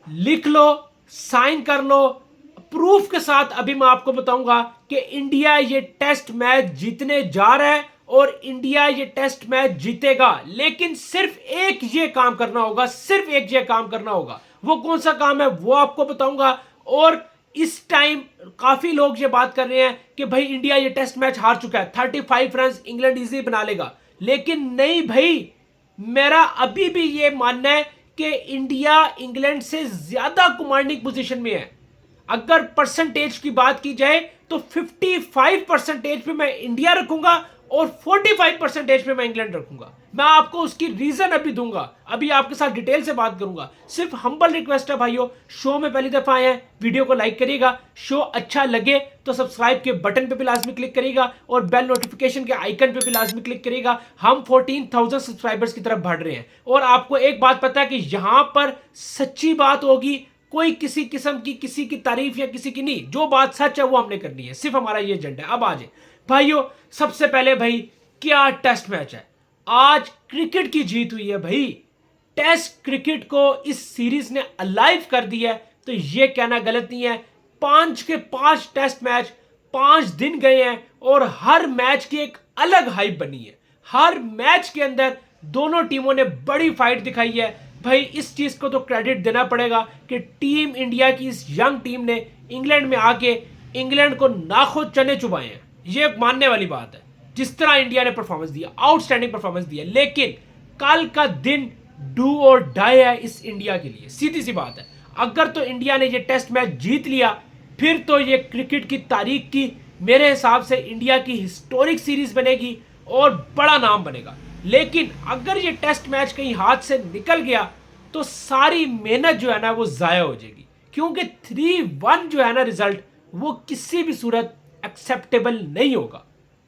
लिख लो, साइन कर लो, प्रूफ के साथ। अभी मैं आपको बताऊंगा कि इंडिया ये टेस्ट मैच जीतने जा रहा है और इंडिया ये टेस्ट मैच जीतेगा। लेकिन सिर्फ एक ये काम करना होगा, सिर्फ एक ये काम करना होगा। वो कौन सा काम है वो आपको बताऊंगा। और इस टाइम काफी लोग ये बात कर रहे हैं कि भाई इंडिया ये टेस्ट मैच हार चुका है, 35 रन इंग्लैंड इजी बना लेगा। लेकिन नहीं भाई, मेरा अभी भी ये मानना है कि इंडिया इंग्लैंड से ज्यादा कमांडिंग पोजीशन में है। अगर परसेंटेज की बात की जाए तो 55% पे मैं इंडिया रखूंगा और 45% पे मैं इंग्लैंड रखूंगा। मैं आपको उसकी रीजन अभी दूंगा, अभी आपके साथ डिटेल से बात करूंगा। सिर्फ हम्बल रिक्वेस्ट है भाइयों, शो में पहली दफा आए हैं, वीडियो को लाइक करिएगा, शो अच्छा लगे तो सब्सक्राइब के बटन पे भी लाजमी क्लिक करिएगा और बेल नोटिफिकेशन के आइकन पे भी लाजमी क्लिक करिएगा। हम 14,000 सब्सक्राइबर्स की तरफ बढ़ रहे हैं। और आपको एक बात पता है कि यहां पर सच्ची बात होगी, कोई किसी किस्म की किसी की तारीफ या किसी की नहीं, जो बात सच है वो हमने करनी है, सिर्फ हमारा ये एजेंडा है। अब आ जाए भाइयों, सबसे पहले भाई क्या टेस्ट मैच है, आज क्रिकेट की जीत हुई है भाई। टेस्ट क्रिकेट को इस सीरीज ने अलाइव कर दिया है, तो ये कहना गलत नहीं है। 5 के 5 टेस्ट मैच 5 दिन गए हैं और हर मैच की एक अलग हाइप बनी है। हर मैच के अंदर दोनों टीमों ने बड़ी फाइट दिखाई है भाई। इस चीज को तो क्रेडिट देना पड़ेगा कि टीम इंडिया की इस यंग टीम ने इंग्लैंड में आके इंग्लैंड को नाखुद चने चुबाए हैं। ये मानने वाली बात है, जिस तरह इंडिया ने परफॉर्मेंस दिया, आउटस्टैंडिंग परफॉर्मेंस दिया। लेकिन कल का दिन डू और डाई है इस इंडिया के लिए, सीधी सी बात है। अगर तो इंडिया ने ये टेस्ट मैच जीत लिया, फिर तो ये क्रिकेट की तारीख की, मेरे हिसाब से इंडिया की हिस्टोरिक सीरीज बनेगी और बड़ा नाम बनेगा। लेकिन अगर ये टेस्ट मैच कहीं हाथ से निकल गया तो सारी मेहनत जो है ना वो जाया हो जाएगी, क्योंकि 3-1 जो है ना रिजल्ट, वो किसी भी सूरत एक्सेप्टेबल नहीं होगा।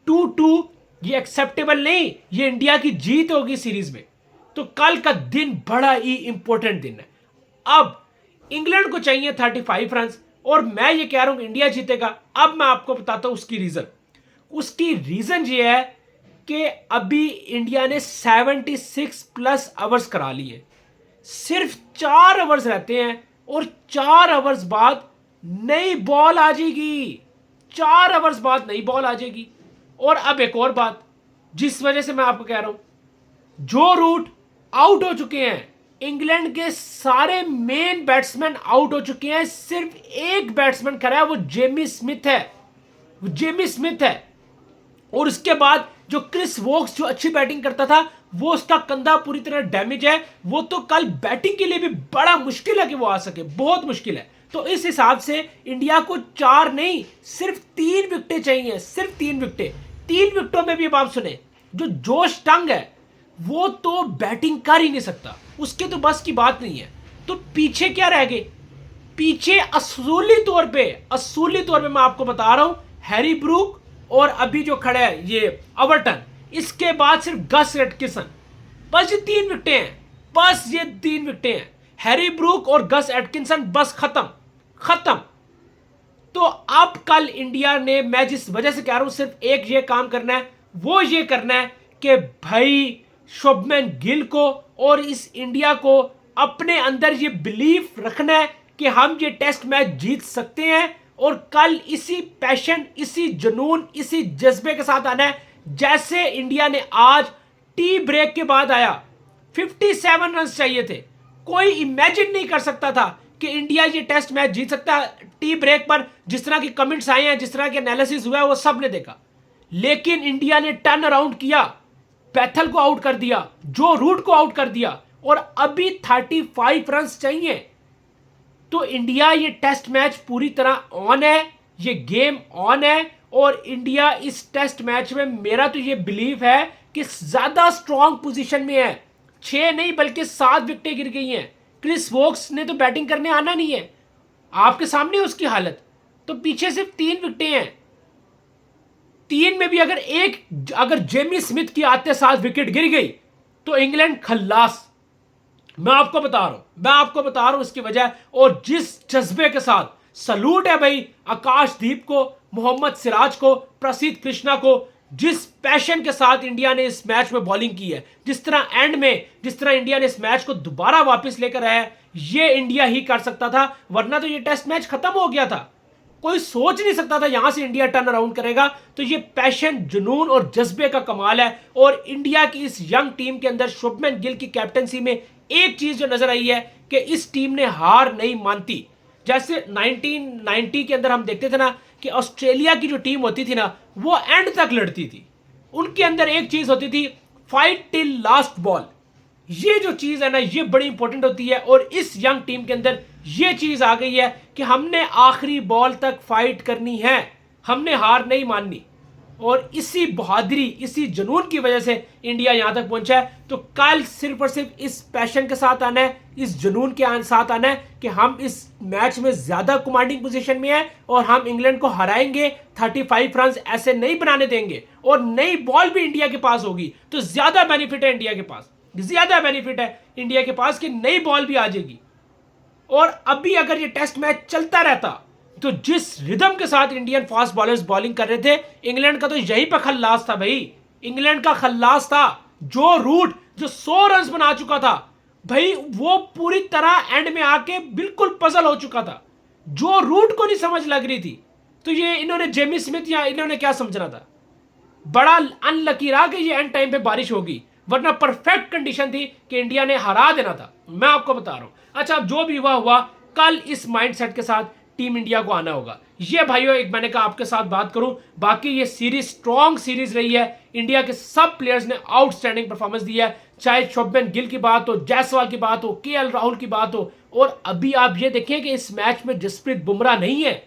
2-2 ये एक्सेप्टेबल नहीं, ये इंडिया की जीत होगी सीरीज में। तो कल का दिन बड़ा ही इंपॉर्टेंट दिन है। अब इंग्लैंड को चाहिए 35 रन और मैं ये कह रहा हूं इंडिया जीतेगा। अब मैं आपको बताता हूं उसकी रीजन। उसकी रीजन ये है कि अभी इंडिया ने 76 प्लस आवर्स करा लिए, सिर्फ 4 आवर्स रहते हैं और 4 आवर्स बाद नई बॉल आ जाएगी। 4 आवर्स बाद नई बॉल आ जाएगी। और अब एक और बात जिस वजह से मैं आपको कह रहा हूं, जो रूट आउट हो चुके हैं, इंग्लैंड के सारे मेन बैट्समैन आउट हो चुके हैं, सिर्फ एक बैट्समैन खड़ा है, वो जेमी स्मिथ है। वो जेमी स्मिथ है। और उसके बाद जो क्रिस वोक्स जो अच्छी बैटिंग करता था, वो उसका कंधा पूरी तरह डैमेज है। वो तो कल बैटिंग के लिए भी बड़ा मुश्किल है कि वो आ सके, बहुत मुश्किल है। तो इस हिसाब से इंडिया को 4 नहीं, सिर्फ 3 विकेटें चाहिए, सिर्फ 3 विकेटें। 3 विकेटों में भी अब आप सुने, जो जोश टंग है वो तो बैटिंग कर ही नहीं सकता, उसके तो बस की बात नहीं है। तो पीछे क्या रह गए? पीछे असूली तौर पे मैं आपको बता रहा हूं, हैरी ब्रूक और अभी जो खड़ा है ये एवर्टन, इसके बाद सिर्फ गस एटकिंसन। बस ये 3 विकेटें हैं, बस ये 3 विकेटें हैं। हैरी ब्रूक और गस एटकिंसन, बस खत्म खत्म। तो अब कल इंडिया ने, मैं जिस वजह से कह रहा हूं सिर्फ एक ये काम करना है, वो ये करना है कि भाई शुभमन गिल को और इस इंडिया को अपने अंदर ये बिलीफ रखना है कि हम ये टेस्ट मैच जीत सकते हैं। और कल इसी पैशन, इसी जुनून, इसी जज्बे के साथ आना है जैसे इंडिया ने आज टी ब्रेक के बाद आया। 57 रन चाहिए थे। कोई इमेजिन नहीं कर सकता था कि इंडिया ये टेस्ट मैच जीत सकता है। टी ब्रेक पर जिस तरह की कमेंट्स आए हैं, जिस तरह के एनालिसिस हुआ है, वो सब ने देखा। लेकिन इंडिया ने टर्न अराउंड किया, बैथल को आउट कर दिया, जो रूट को आउट कर दिया, और अभी 35 रन चाहिए। तो इंडिया ये टेस्ट मैच पूरी तरह ऑन है, ये गेम ऑन है। और इंडिया इस टेस्ट मैच में, मेरा तो ये बिलीव है कि ज्यादा स्ट्रॉन्ग पोजीशन में है। 6 नहीं बल्कि 7 विकेटें गिर गई हैं। क्रिस वोक्स ने तो बैटिंग करने आना नहीं है, आपके सामने उसकी हालत। तो पीछे सिर्फ 3 विकेटें हैं। 3 में भी अगर जेमी स्मिथ की आते साथ विकेट गिर गई तो इंग्लैंड खल्लास। मैं आपको बता रहा हूं इसकी वजह। और जिस जज्बे के साथ, सलूट है भाई आकाशदीप को, मोहम्मद सिराज को, प्रसिद्ध कृष्णा को, जिस पैशन के साथ इंडिया ने इस मैच में बॉलिंग की है, जिस तरह एंड में जिस तरह इंडिया ने इस मैच को दोबारा वापस लेकर आया है, ये इंडिया ही कर सकता था, वरना तो ये टेस्ट मैच खत्म हो गया था। कोई सोच नहीं सकता था यहां से इंडिया टर्न अराउंड करेगा। तो ये पैशन, जुनून और जज्बे का कमाल है। और इंडिया की इस यंग टीम के अंदर शुभमन गिल की कैप्टनसी में एक चीज जो नजर आई है कि इस टीम ने हार नहीं मानती। जैसे 1990 के अंदर हम देखते थे ना कि ऑस्ट्रेलिया की जो टीम होती थी ना, वो एंड तक लड़ती थी। उनके अंदर एक चीज होती थी, फाइट टिल लास्ट बॉल। ये जो चीज है ना, ये बड़ी इंपॉर्टेंट होती है। और इस यंग टीम के अंदर ये चीज आ गई है कि हमने आखिरी बॉल तक फाइट करनी है, हमने हार नहीं माननी। और इसी बहादुरी, इसी जुनून की वजह से इंडिया यहां तक पहुंचा है। तो कल सिर्फ और सिर्फ इस पैशन के साथ आना है, इस जुनून के साथ आना है कि हम इस मैच में ज्यादा कमांडिंग पोजीशन में हैं और हम इंग्लैंड को हराएंगे। 35 रन ऐसे नहीं बनाने देंगे। और नई बॉल भी इंडिया के पास होगी, तो ज्यादा बेनिफिट है इंडिया के पास, ज्यादा बेनिफिट है इंडिया के पास कि नई बॉल भी आ जाएगी। और अभी अगर ये टेस्ट मैच चलता रहता तो जिस रिदम के साथ इंडियन फास्ट बॉलर्स बॉलिंग कर रहे थे, इंग्लैंड का तो यहीं पर खल्लास था भाई। इंग्लैंड का खल्लास था। जो रूट जो 100 रन बना चुका था भाई, वो पूरी तरह एंड में आके बिल्कुल पजल हो चुका था। जो रूट को नहीं समझ लग रही थी, तो ये इन्होंने जेमी स्मिथ या इन्होंने क्या समझना था। बड़ा अनलकी रहा कि ये एंड टाइम पे बारिश होगी, वरना परफेक्ट कंडीशन थी कि इंडिया ने हरा देना था। मैं आपको बता रहा हूं। अच्छा, अब जो भी हुआ कल इस माइंडसेट के साथ टीम इंडिया को आना होगा। ये भाइयों, एक मैंने कहा आपके साथ बात करूं, बाकी ये सीरीज स्ट्रॉन्ग सीरीज रही है। इंडिया के सब प्लेयर्स ने आउटस्टैंडिंग परफॉर्मेंस दी है, चाहे शुभमन गिल की बात हो, जायसवाल की बात हो, केएल राहुल की बात हो। और अभी आप ये देखें कि इस मैच में जसप्रीत बुमराह नहीं है,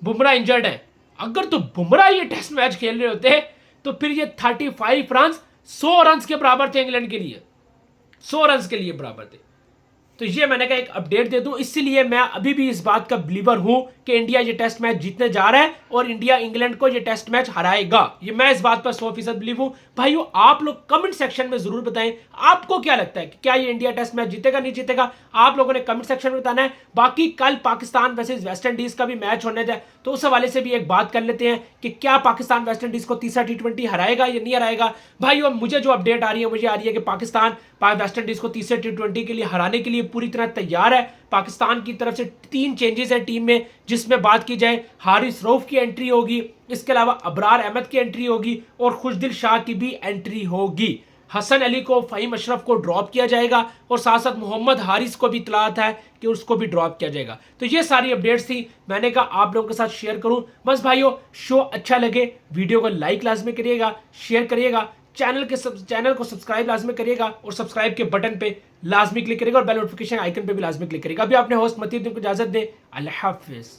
बुमराह इंजर्ड है। अगर तो बुमराह ये टेस्ट मैच खेल रहे होते तो फिर ये 35 रन 100 रन के बराबर थे इंग्लैंड के लिए, 100 रन के लिए बराबर थे। तो ये मैंने कहा एक अपडेट दे दूं। इसीलिए मैं अभी भी इस बात का बिलीवर हूं कि इंडिया ये टेस्ट मैच जीतने जा रहा है और इंडिया इंग्लैंड को ये टेस्ट मैच हराएगा। ये मैं इस बात पर 100% बिलीव हूं। भाइयों, आप लोग कमेंट सेक्शन में जरूर बताएं आपको क्या लगता है कि क्या ये इंडिया टेस्ट मैच जीतेगा नहीं जीतेगा। आप लोगों ने कमेंट सेक्शन में बताना है। बाकी कल पाकिस्तान वर्सेस वेस्ट इंडीज का भी मैच होने जाए, तो उस हवाले से भी एक बात कर लेते हैं कि क्या पाकिस्तान वेस्ट इंडीज को तीसरा T20 हराएगा या नहीं हराएगा। भाइयों, मुझे जो अपडेट आ रही है, मुझे आ रही है कि पाकिस्तान वेस्ट इंडीज को तीसरे T20 के लिए हराने के लिए पूरी तरह तैयार है। पाकिस्तान की तरफ से 3 चेंजेस है टीम में, जिसमें बात की जाए हारिस रऊफ की एंट्री होगी, इसके अलावा अबरार अहमद की एंट्री होगी और खुशदिल शाह की भी एंट्री होगी। हसन अली को, फहीम अशरफ को ड्रॉप किया जाएगा और साथ साथ मोहम्मद हारिस को भी इतलात है कि उसको भी ड्रॉप किया जाएगा। तो ये सारी अपडेट्स थी, मैंने कहा आप लोगों के साथ शेयर करूं। बस भाइयों, शो अच्छा लगे वीडियो को लाइक लाजमी करिएगा, शेयर करिएगा, चैनल को सब्सक्राइब लाजमी करिएगा और सब्सक्राइब के बटन पे लाजमी क्लिक करिएगा और बेल नोटिफिकेशन आइकन पे भी लाजमी क्लिक करिएगा। अभी आपने होस्ट मतीन को इजाजत दे। अल्लाह हाफिज।